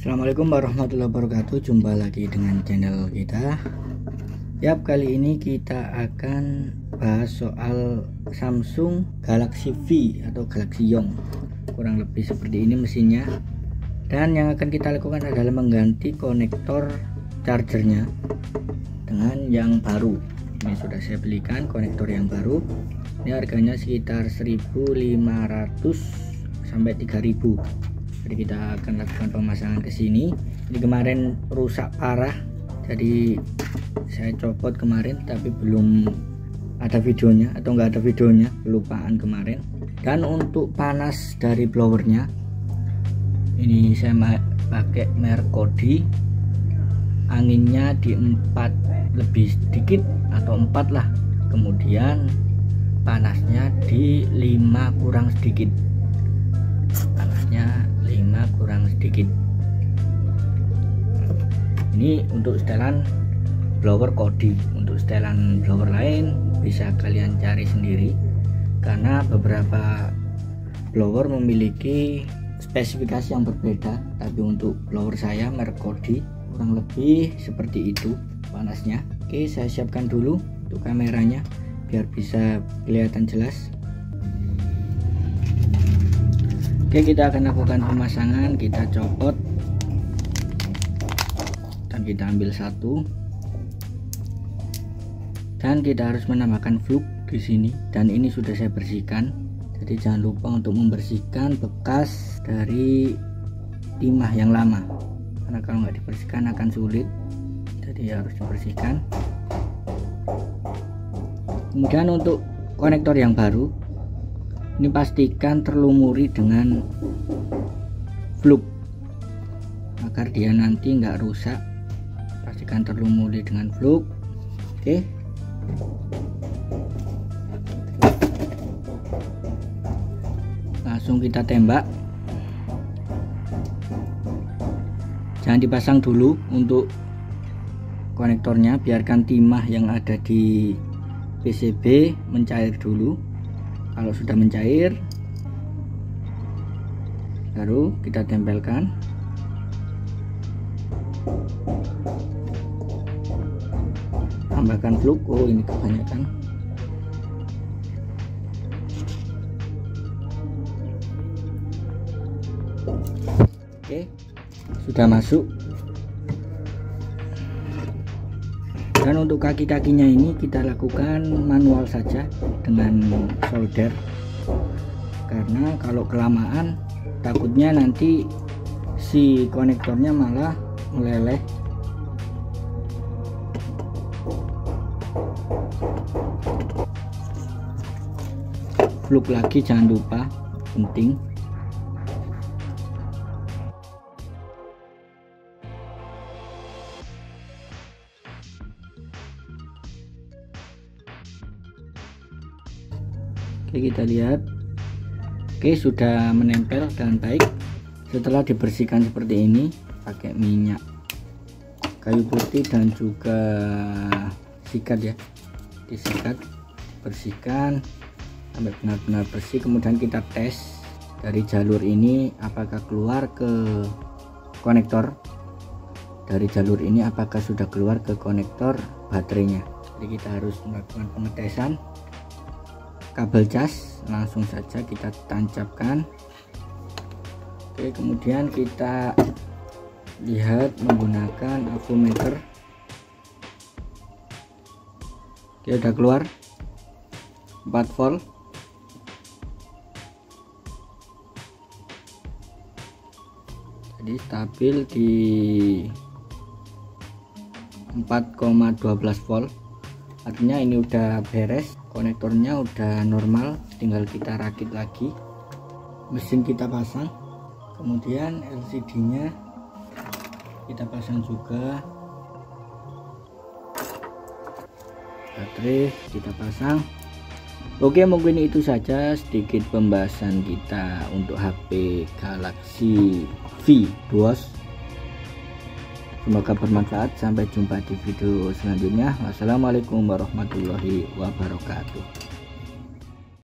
Assalamualaikum warahmatullahi wabarakatuh. Jumpa lagi dengan channel kita. Yap, kali ini kita akan bahas soal Samsung Galaxy V atau Galaxy Young. Kurang lebih seperti ini mesinnya. Dan yang akan kita lakukan adalah mengganti konektor chargernya dengan yang baru. Ini sudah saya belikan konektor yang baru. Ini harganya sekitar 1.500 sampai 3.000. Jadi kita akan lakukan pemasangan ke sini. Ini kemarin rusak parah, jadi saya copot kemarin, tapi belum ada videonya atau enggak ada videonya, kelupaan kemarin. Dan untuk panas dari blowernya, ini saya pakai merek Kodi. Anginnya di 4 lebih sedikit atau 4 lah. Kemudian panasnya di 5 kurang sedikit. Panasnya 5 kurang sedikit. Ini untuk setelan blower Kodi. Untuk setelan blower lain bisa kalian cari sendiri, karena beberapa blower memiliki spesifikasi yang berbeda. Tapi untuk blower saya merek Kodi kurang lebih seperti itu panasnya. Oke, saya siapkan dulu untuk kameranya biar bisa kelihatan jelas. Oke, kita akan lakukan pemasangan. Kita copot dan kita ambil satu, dan kita harus menambahkan fluk di sini. Dan ini sudah saya bersihkan, jadi jangan lupa untuk membersihkan bekas dari timah yang lama, karena kalau nggak dibersihkan akan sulit, jadi harus dibersihkan. Kemudian untuk konektor yang baru, ini pastikan terlumuri dengan fluk agar dia nanti nggak rusak. Pastikan terlumuri dengan fluk. Oke, langsung kita tembak. Jangan dipasang dulu untuk konektornya, biarkan timah yang ada di PCB mencair dulu. Kalau sudah mencair, baru kita tempelkan. Tambahkan fluk. Oh, ini kebanyakan. Oke, sudah masuk. Dan untuk kaki-kakinya ini kita lakukan manual saja dengan solder, karena kalau kelamaan takutnya nanti si konektornya malah meleleh. Fluk lagi jangan lupa, penting. Oke, kita lihat. Oke, sudah menempel dengan baik. Setelah dibersihkan seperti ini pakai minyak kayu putih dan juga sikat ya, disikat, bersihkan sampai benar-benar bersih. Kemudian kita tes dari jalur ini apakah keluar ke konektor, dari jalur ini apakah sudah keluar ke konektor baterainya. Jadi kita harus melakukan pengetesan. Kabel cas langsung saja kita tancapkan. Oke, kemudian kita lihat menggunakan avometer. Oke, udah keluar 4 volt. Jadi stabil di 4,12 volt. Artinya ini udah beres, konektornya udah normal, tinggal kita rakit lagi. Mesin kita pasang, kemudian LCD nya kita pasang juga, baterai kita pasang. Oke, mungkin itu saja sedikit pembahasan kita untuk HP Galaxy V Duos. Semoga bermanfaat. Sampai jumpa di video selanjutnya. Wassalamualaikum warahmatullahi wabarakatuh.